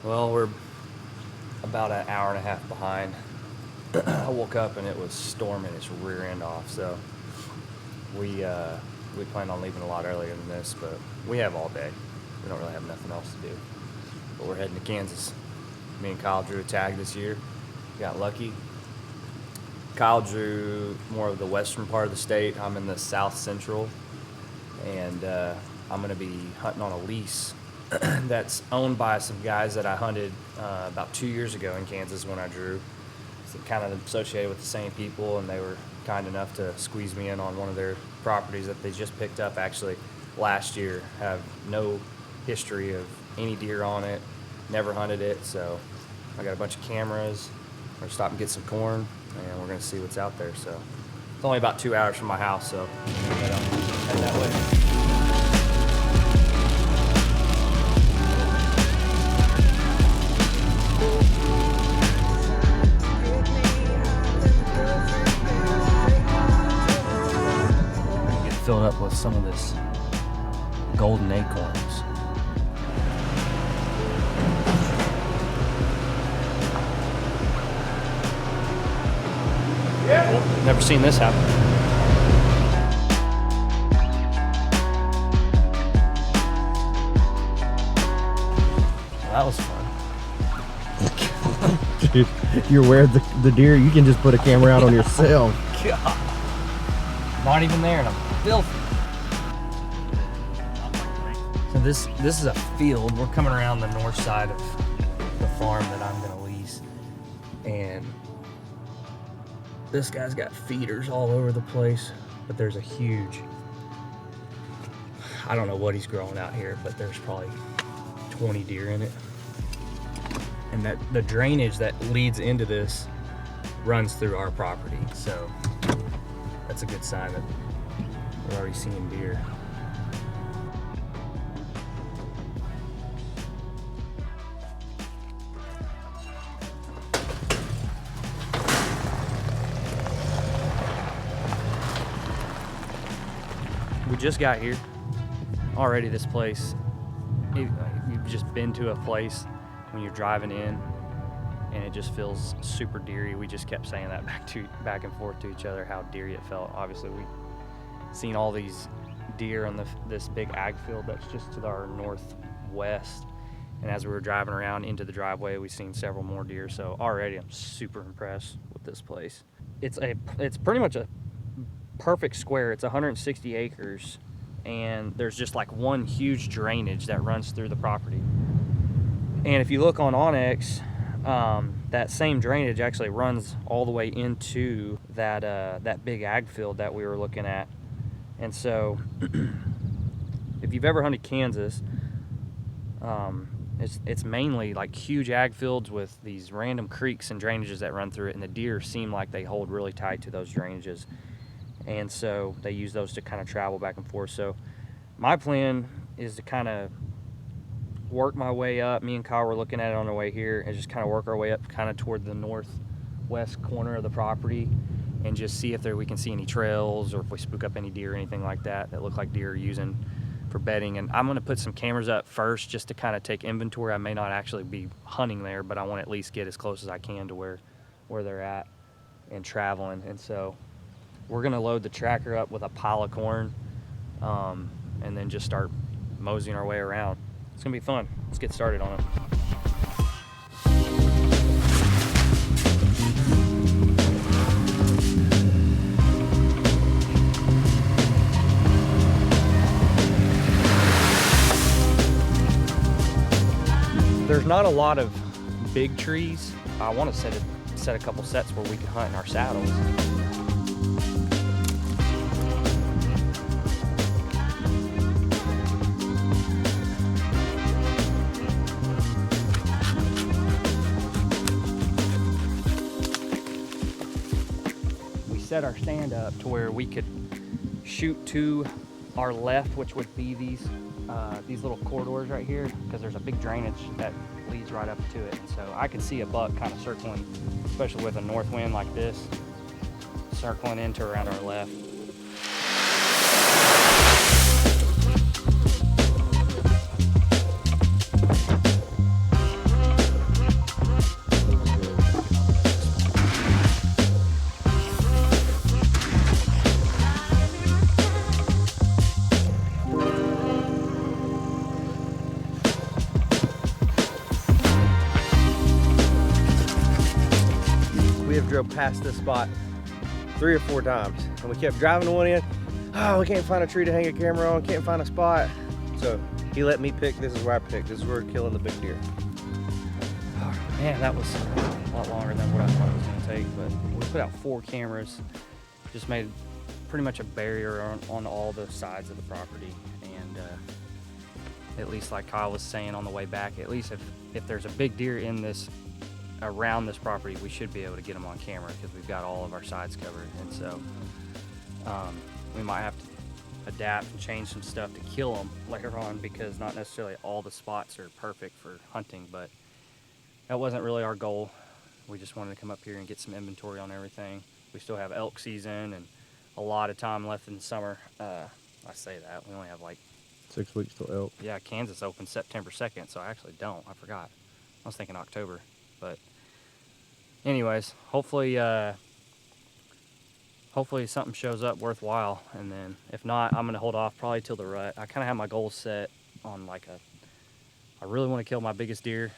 Well, we're about an hour and a half behind. I woke up and it was storming its rear end off, so we planned on leaving a lot earlier than this, but we have all day. We don't really have nothing else to do. But we're heading to Kansas. Me and Kyle drew a tag this year. Got lucky. Kyle drew more of the western part of the state. I'm in the south central, and I'm going to be hunting on a lease that's owned by some guys that I hunted about 2 years ago in Kansas when I drew. So kind of associated with the same people, and they were kind enough to squeeze me in on one of their properties that they just picked up actually last year. Have no history of any deer on it, never hunted it, so I got a bunch of cameras. We're gonna stop and get some corn, and we're gonna see what's out there. So it's only about 2 hours from my house, so head that way. Filled up with some of this golden acorns. Yeah. Never seen this happen. Well, that was fun. Dude, you're aware of the deer. You can just put a camera out on yourself. God. Not even there, and I'm filthy. So this is a field. We're coming around the north side of the farm that I'm gonna lease, and this guy's got feeders all over the place, but there's a huge, I don't know what he's growing out here, but there's probably 20 deer in it. And that the drainage that leads into this runs through our property, so that's a good sign that we're already seeing deer. We just got here. Already this place, you've just been to a place when you're driving in and it just feels super deery. We just kept saying that back and forth to each other, how deery it felt. Obviously, we seen all these deer on this big ag field that's just to our northwest. And as we were driving around into the driveway, we seen several more deer. So already I'm super impressed with this place. It's pretty much a perfect square. It's 160 acres, and there's just like one huge drainage that runs through the property. And if you look on Onyx, that same drainage actually runs all the way into that big ag field that we were looking at. And so if you've ever hunted Kansas, it's mainly like huge ag fields with these random creeks and drainages that run through it, and the deer seem like they hold really tight to those drainages, and so they use those to kind of travel back and forth. So my plan is to kind of work my way up. Me and Kyle were looking at it on our way here, and just kind of work our way up kind of toward the northwest corner of the property, and just see if we can see any trails, or if we spook up any deer or anything like that look like deer are using for bedding. And I'm going to put some cameras up first just to kind of take inventory. I may not actually be hunting there, but I want to at least get as close as I can to where they're at and traveling. And so we're going to load the tracker up with a pile of corn, and then just start moseying our way around. It's going to be fun. Let's get started on it. There's not a lot of big trees. I want to set a couple sets where we can hunt in our saddles. We set our stand up to where we could shoot to our left, which would be these little corridors right here, because there's a big drainage that leads right up to it. And so I could see a buck kind of circling, especially with a north wind like this, circling into around our left. drove past this spot 3 or 4 times, and we kept driving the one in. Oh, we can't find a tree to hang a camera on, can't find a spot. So he let me pick. This is where I picked. This is where we're killing the big deer. Oh, man, that was a lot longer than what I thought it was gonna take, but we put out 4 cameras, just made pretty much a barrier on all the sides of the property. And at least like Kyle was saying on the way back, at least if there's a big deer in this, around this property, we should be able to get them on camera because we've got all of our sides covered. And so we might have to adapt and change some stuff to kill them later on, because not necessarily all the spots are perfect for hunting, but that wasn't really our goal. We just wanted to come up here and get some inventory on everything. We still have elk season and a lot of time left in the summer. I say that, we only have like 6 weeks till elk. Yeah, Kansas opens September 2nd, so I actually don't. I forgot. I was thinking October. But anyways, hopefully something shows up worthwhile, and then if not, I'm gonna hold off probably till the rut. I kind of have my goals set on like I really want to kill my biggest deer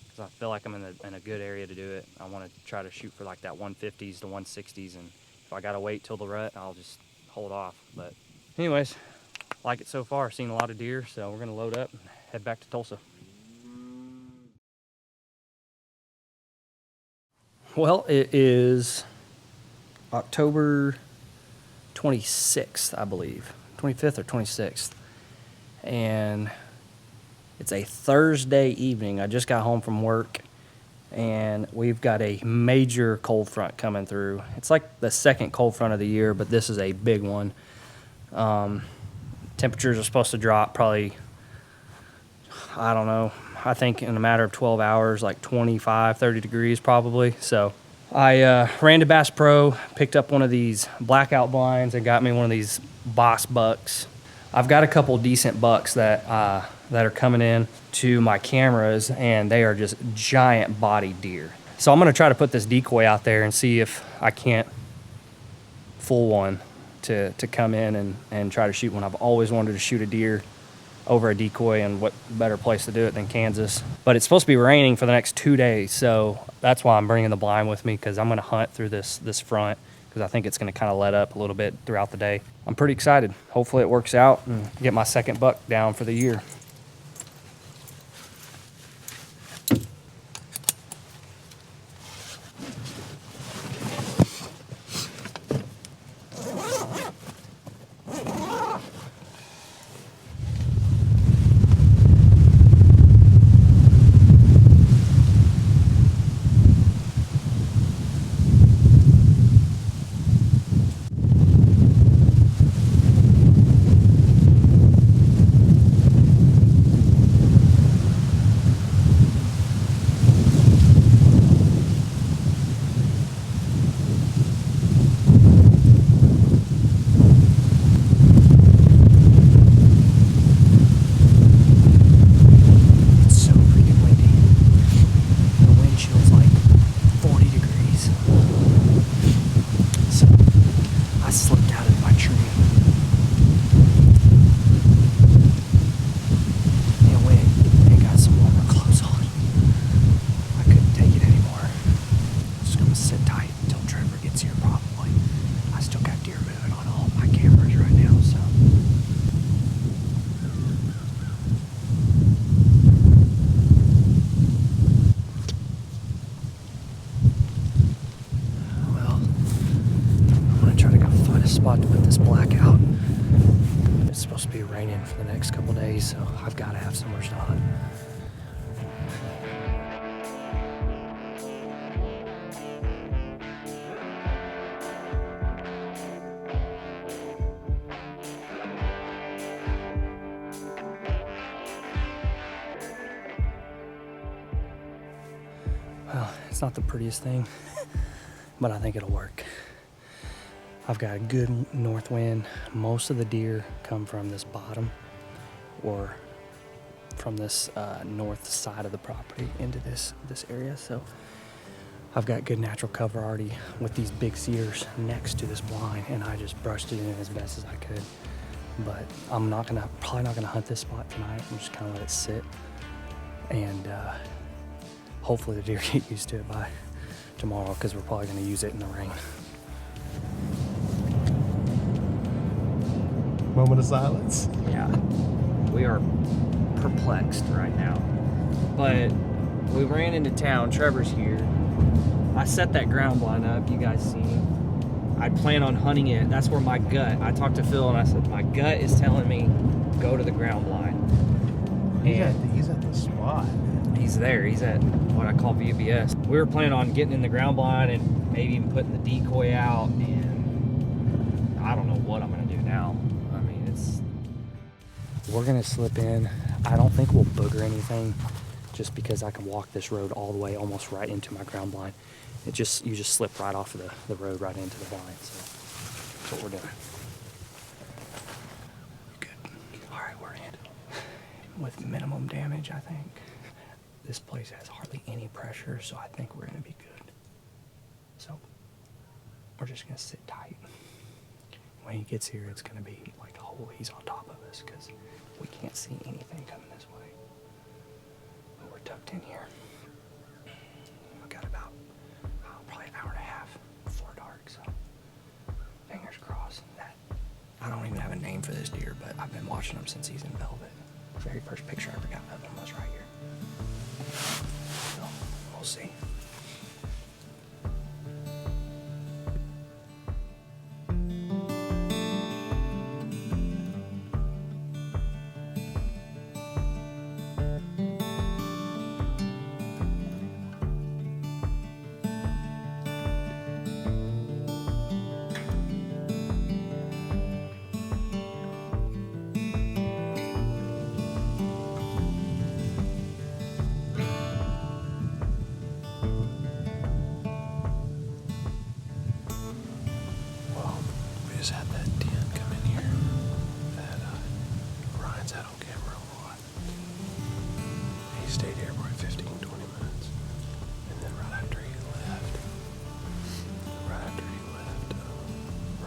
because I feel like I'm in a good area to do it. I want to try to shoot for like that 150s to 160s, and if I gotta wait till the rut, I'll just hold off. But anyways, like it so far. Seen a lot of deer, so we're gonna load up and head back to Tulsa. Well, it is October 26th, I believe, 25th or 26th, and it's a Thursday evening. I just got home from work, and we've got a major cold front coming through. It's like the second cold front of the year, but this is a big one. Temperatures are supposed to drop probably, I don't know, I think in a matter of 12 hours, like 25, 30 degrees probably. So I ran to Bass Pro, picked up one of these blackout blinds, and got me one of these Boss bucks. I've got a couple decent bucks that are coming in to my cameras, and they are just giant bodied deer. So I'm gonna try to put this decoy out there and see if I can't fool one to come in and try to shoot one. I've always wanted to shoot a deer over a decoy, and what better place to do it than Kansas. But it's supposed to be raining for the next 2 days, so that's why I'm bringing the blind with me, because I'm gonna hunt through this front, because I think it's gonna kind of let up a little bit throughout the day. I'm pretty excited. Hopefully it works out and get my second buck down for the year. Spot to put this black out. It's supposed to be raining for the next couple days, so I've got to have somewhere to hunt. Well, it's not the prettiest thing, but I think it'll work. I've got a good north wind. Most of the deer come from this bottom or from this north side of the property into this area. So I've got good natural cover already with these big cedars next to this blind, and I just brushed it in as best as I could. But I'm probably not gonna hunt this spot tonight. I'm just gonna let it sit, and hopefully the deer get used to it by tomorrow because we're probably going to use it in the rain. Moment of silence. Yeah, we are perplexed right now. But we ran into town. Trevor's here. I set that ground blind up. You guys seen. I plan on hunting it. That's where my gut. I talked to Phil and I said my gut is telling me go to the ground blind. He's at the spot. He's there. He's at what I call VBS. We were planning on getting in the ground blind and maybe even putting the decoy out. And I don't know what I'm gonna do now. I mean, we're gonna slip in. I don't think we'll booger anything, just because I can walk this road all the way almost right into my ground blind. You just slip right off of the road right into the blind. So that's what we're doing. Good. All right, we're in. With minimum damage, I think. This place has hardly any pressure, so I think we're gonna be good. So we're just gonna sit tight. When he gets here, it's gonna be like, oh, he's on top of us, because we can't see anything coming this way. But we're tucked in here. We've got about probably an hour and a half before dark, so fingers crossed. I don't even have a name for this deer, but I've been watching him since he's in velvet. The very first picture I ever got of him was right here. So we'll see. Had that 10 come in here that Ryan's had on camera a lot. He stayed here for 15-20 minutes, and then right after he left,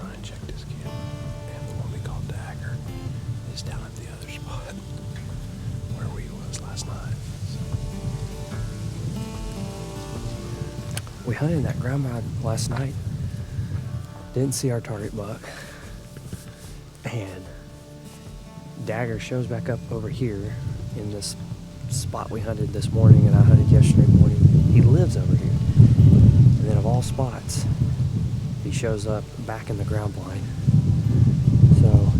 Ryan checked his camera, and the one we called Dagger is down at the other spot where we was last night. We hunted that ground blind last night. Didn't see our target buck, and Dagger shows back up over here in this spot we hunted this morning and I hunted yesterday morning. He lives over here, and then of all spots he shows up back in the ground blind. So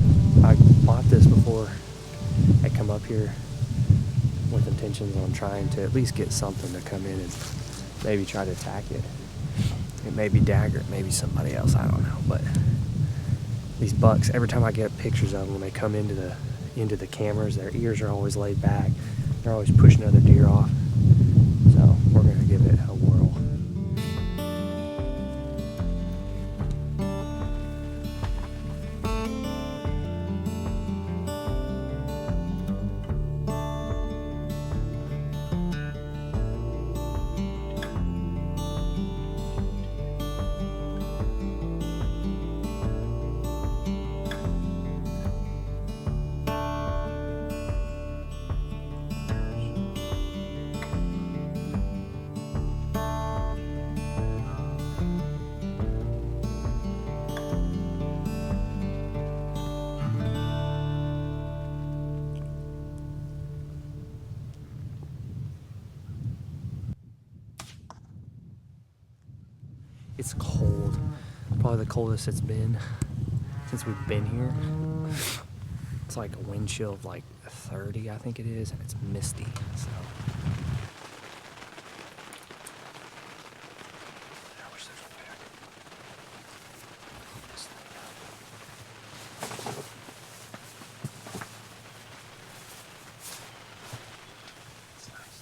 I bought this before I come up here with intentions on trying to at least get something to come in and maybe try to attack it. It may be Dagger, it may be somebody else, I don't know. But these bucks, every time I get pictures of them, when they come into the cameras, their ears are always laid back. They're always pushing other deer off. So we're gonna give it a whirl. It's cold. Probably the coldest it's been since we've been here. It's like a wind chill of like 30, I think it is, and it's misty. So I wish there's a way I could this thing up. It's nice.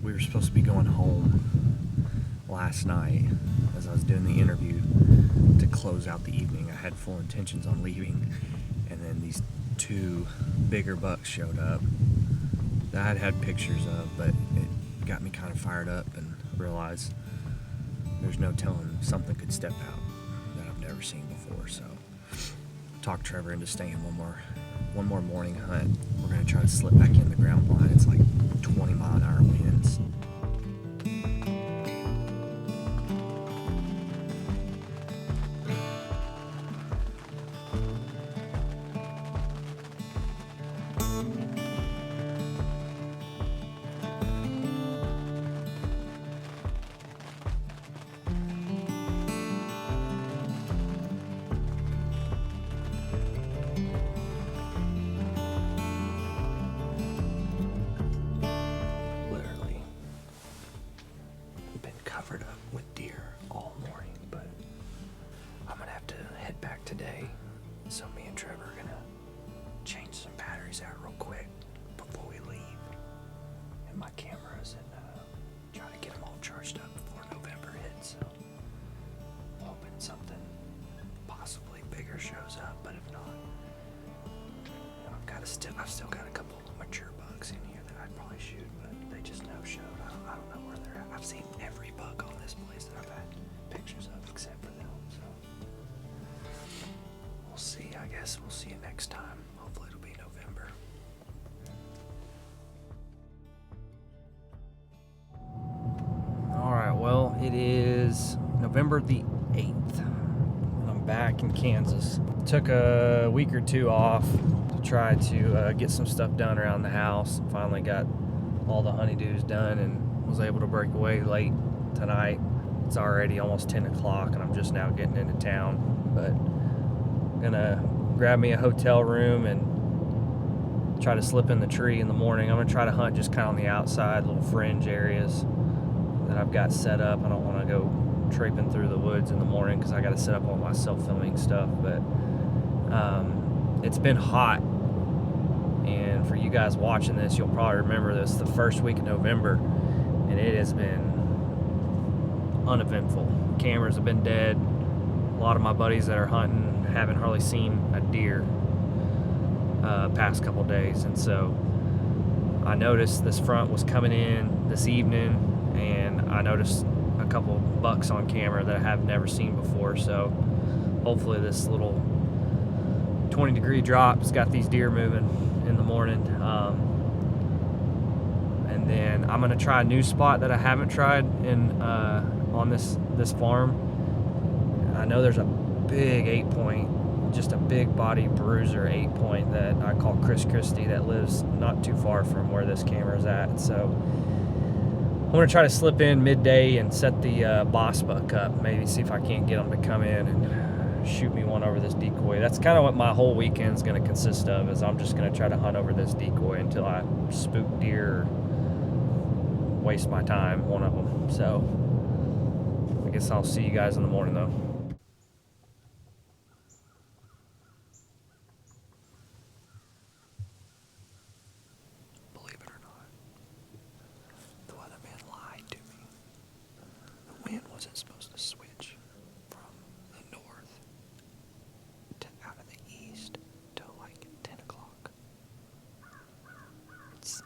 we were supposed to be going home last night as I was doing the interview to close out the evening. I had full intentions on leaving, and then these two bigger bucks showed up that I'd had pictures of, but it got me kind of fired up and realized there's no telling something could step out that I've never seen before. So talked Trevor into staying one more morning hunt. We're gonna try to slip back in the ground blind. It's like 20-mile-an-hour winds. Literally been covered up with deer all morning, but I'm gonna have to head back today. So me and Trevor are gonna change some batteries out real quick before we leave, and my cameras, and try to get them all charged up before November hits. So I'm hoping something possibly bigger shows up, but if not, I've still got a couple of mature bucks in here that I'd probably shoot, but they just no-showed. I don't know where they're at. I've seen every buck on this place that I've had pictures of except for them, so we'll see. I guess we'll see you next time. Hopefully it'll be November. Alright, well, it is November the 8th, and I'm back in Kansas. Took a week or two off to try to get some stuff done around the house. Finally got all the honeydews done and was able to break away late tonight. It's already almost 10 o'clock, and I'm just now getting into town. But I'm gonna grab me a hotel room and try to slip in the tree in the morning. I'm gonna try to hunt just kind of on the outside, little fringe areas that I've got set up. I don't want to go traipsing through the woods in the morning because I got to set up all my self-filming stuff. But it's been hot, and for you guys watching this, you'll probably remember this, the first week of November, and it has been uneventful. Cameras have been dead. A lot of my buddies that are hunting haven't hardly seen a deer past couple days, and so I noticed this front was coming in this evening, and I noticed a couple bucks on camera that I have never seen before. So hopefully this little 20-degree drop's got these deer moving in the morning. And then I'm gonna try a new spot that I haven't tried in on this farm. I know there's a big 8-point, just a big body bruiser 8-point that I call Christie that lives not too far from where this camera's at. So I'm gonna try to slip in midday and set the boss buck up, maybe see if I can't get them to come in and shoot me one over this decoy. That's kind of what my whole weekend's gonna consist of, is I'm just gonna try to hunt over this decoy until I spook deer or waste my time, one of them. So I guess I'll see you guys in the morning though. Believe it or not, the weatherman lied to me. The wind wasn't supposed to switch from the north to out of the east till like 10 o'clock. It's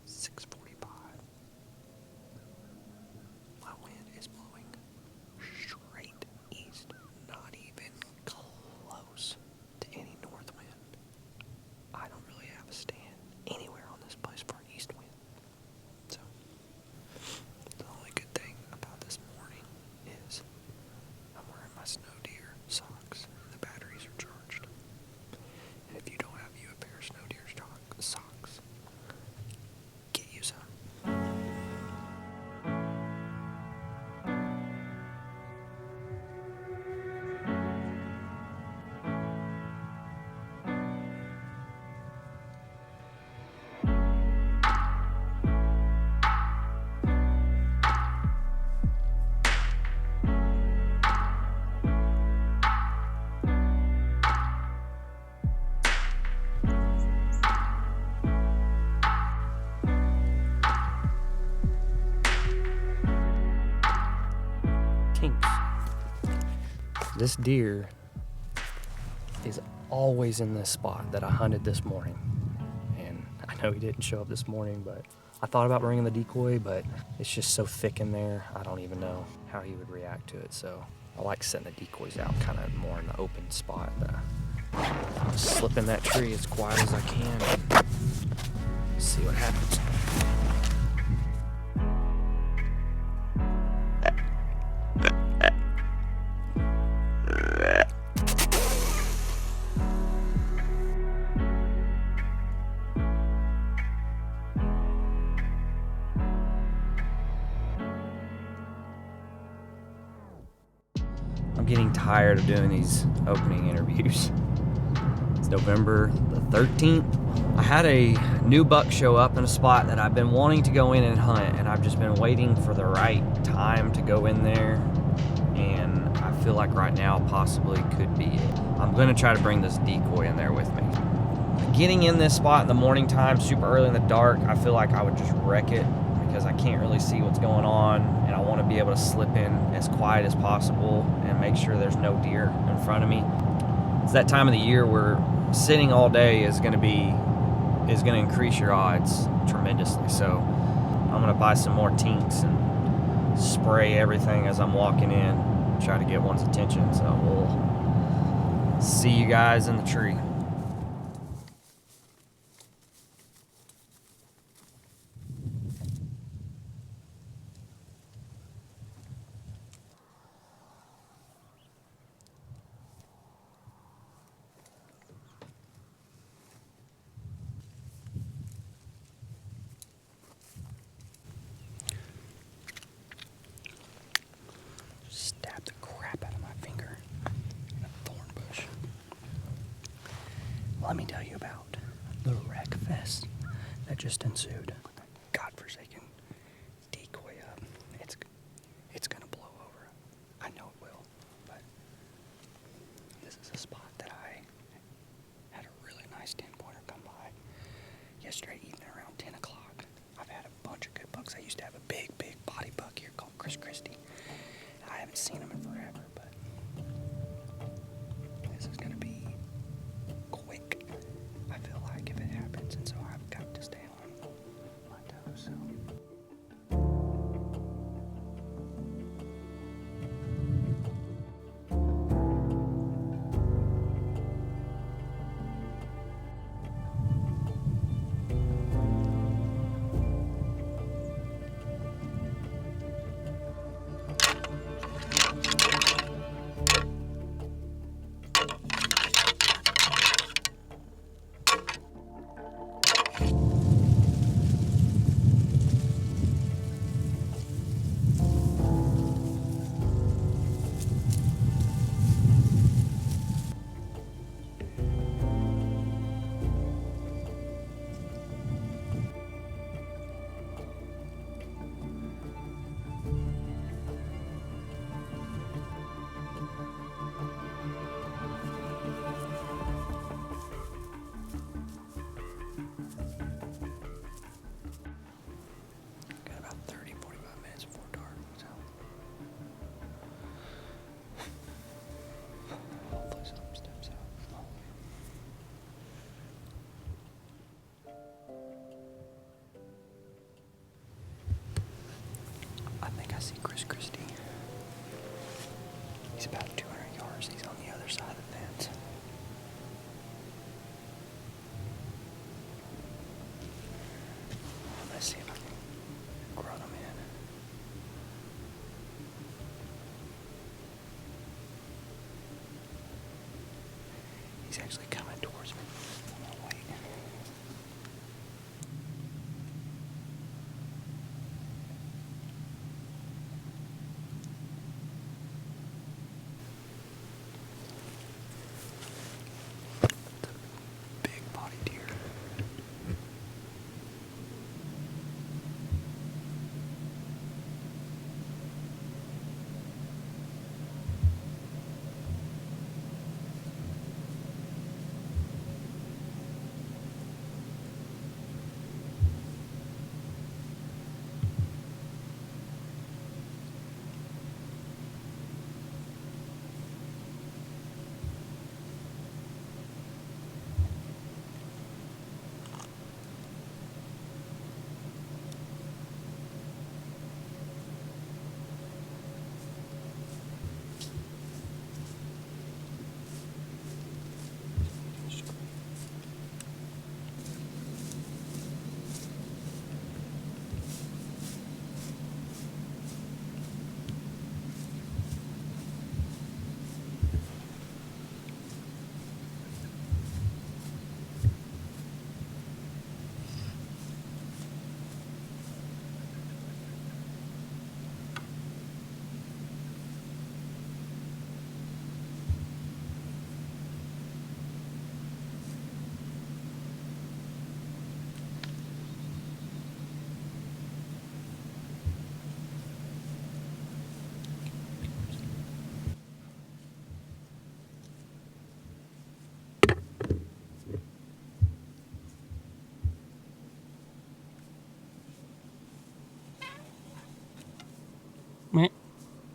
6:45. My wind is blowing straight this deer is always in this spot that I hunted this morning. And I know he didn't show up this morning, but I thought about bringing the decoy, but it's just so thick in there, I don't even know how he would react to it. So I like setting the decoys out kind of more in the open spot. I'll slip in that tree as quiet as I can and see what happens. I'm getting tired of doing these opening interviews. It's November the 13th. I had a new buck show up in a spot that I've been wanting to go in and hunt, and I've just been waiting for the right time to go in there, and I feel like right now possibly could be it. I'm gonna try to bring this decoy in there with me. Getting in this spot in the morning time, super early in the dark, I feel like I would just wreck it because I can't really see what's going on, and I want to be able to slip in as quiet as possible and make sure there's no deer in front of me. It's that time of the year where sitting all day is going to increase your odds tremendously. So I'm going to buy some more tinks and spray everything as I'm walking in, try to get one's attention. So we'll see you guys in the tree. Stabbed the crap out of my finger in a thorn bush. Let me tell you about the wreck fest that just ensued. Put that godforsaken decoy up. It's gonna blow over. I know it will, but this is a spot that I had a really nice 10-pointer come by yesterday evening around 10 o'clock. I've had a bunch of good bucks. I used to have a big body buck here called Christie. I haven't seen him in forever, but this is gonna be quick, I feel like, if it happens, and so I've got to stay on my toes. So got about 30-45 minutes before dark, so hopefully something steps out. I think I see Christie. He's about 200 yards. He's on the other side of the fence. Let's see if I can grow them in. He's actually coming towards me. I'm gonna wait. Big body deer.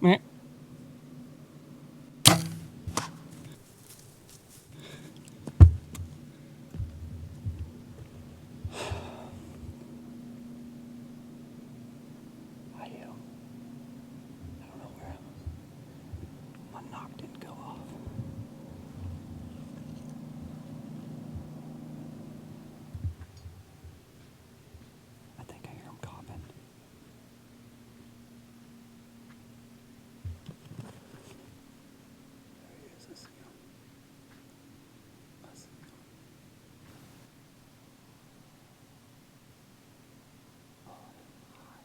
Meh. I don't know where my knock didn't go off. I think I hear him coughing. There he is. I see him. I see him. Oh, hi.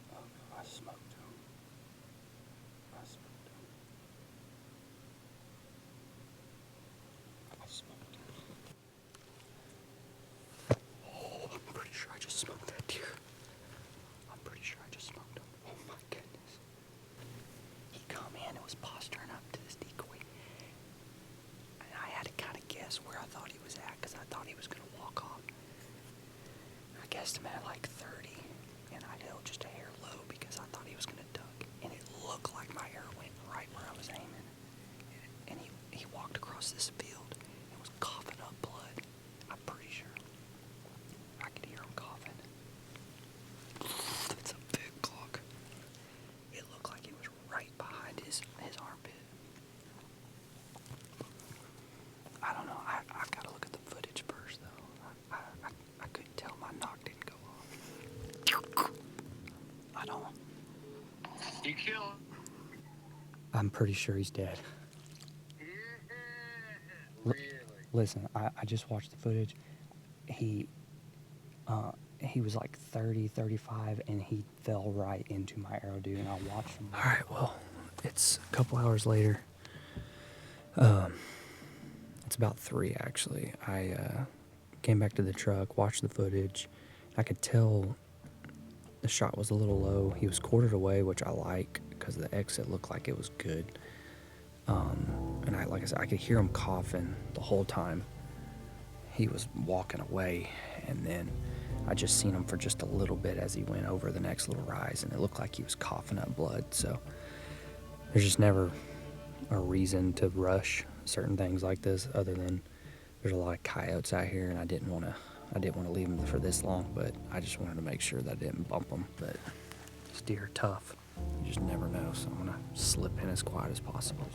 Oh no, I smoked him. I smoked him. I smoked him. Oh, I'm pretty sure I just smoked that deer. I'm pretty sure I just smoked him. Oh my goodness. He come in and was posturing up to this decoy. And I had to kind of guess where I thought he was at because I thought he was going to walk off. I guessed him at like 30, and I held just a hair low because I thought he was going to duck. And it looked like my arrow went right where I was aiming. And he walked across this field and was coughing up blood. I'm pretty sure. I could hear him coughing. It's a big clock. It looked like it was right behind his armpit. I don't know. I've got to look at the footage first, though. I couldn't tell. My knock didn't go off. I don't. You kill him. I'm pretty sure he's dead. Really? Listen, I just watched the footage. He was like 30, 35, and he fell right into my arrow, dude, and I watched him. All right, well, it's a couple hours later. It's about 3, actually. I came back to the truck, watched the footage. I could tell the shot was a little low. He was quartered away, which I like because the exit looked like it was good. And like I said, I could hear him coughing the whole time he was walking away, and then I just seen him for just a little bit as he went over the next little rise, and it looked like he was coughing up blood. So there's just never a reason to rush certain things like this, other than there's a lot of coyotes out here, and I didn't want to leave them for this long, but I just wanted to make sure that I didn't bump them. But this deer are tough. You just never know, so I'm gonna slip in as quiet as possible.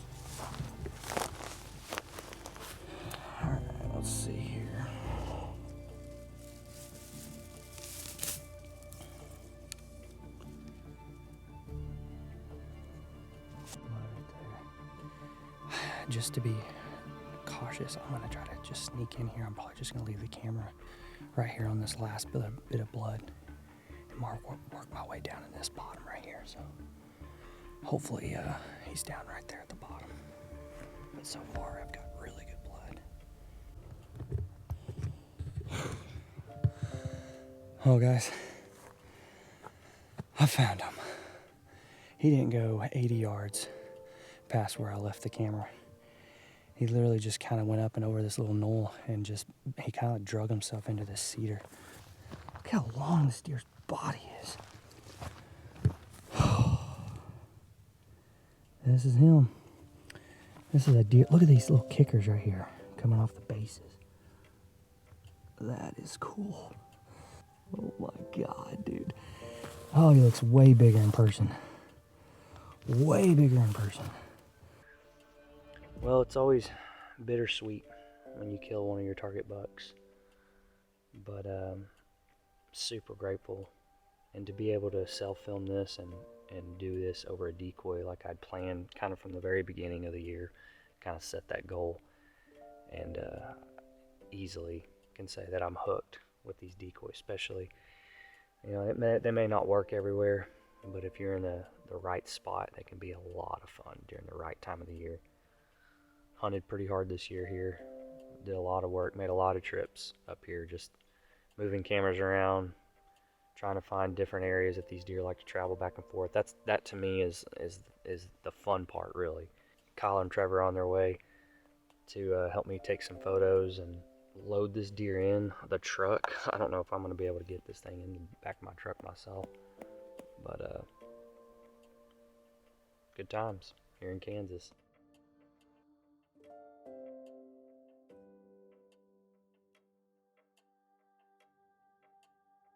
All right, let's see here. Just to be cautious, I'm gonna try to just sneak in here. I'm probably just gonna leave the camera right here on this last bit of blood and work my way down in this bottom right here. So hopefully he's down right there at the bottom. But so far I've got really good blood. Oh guys, I found him. He didn't go 80 yards past where I left the camera. He literally just kind of went up and over this little knoll and he kind of drug himself into this cedar. Look how long this deer's body is. This is him. This is a deer. Look at these little kickers right here coming off the bases. That is cool. Oh my God, dude. Oh, he looks way bigger in person. Way bigger in person. Well, it's always bittersweet when you kill one of your target bucks, but super grateful, and to be able to self-film this and do this over a decoy like I'd planned kind of from the very beginning of the year, kind of set that goal, and easily can say that I'm hooked with these decoys. Especially, you know, they may not work everywhere, but if you're in the right spot, they can be a lot of fun during the right time of the year. Hunted pretty hard this year here, did a lot of work, made a lot of trips up here, just moving cameras around, trying to find different areas that these deer like to travel back and forth. That to me is the fun part, really. Kyle and Trevor are on their way to help me take some photos and load this deer in the truck. I don't know if I'm going to be able to get this thing in the back of my truck myself, but good times here in Kansas.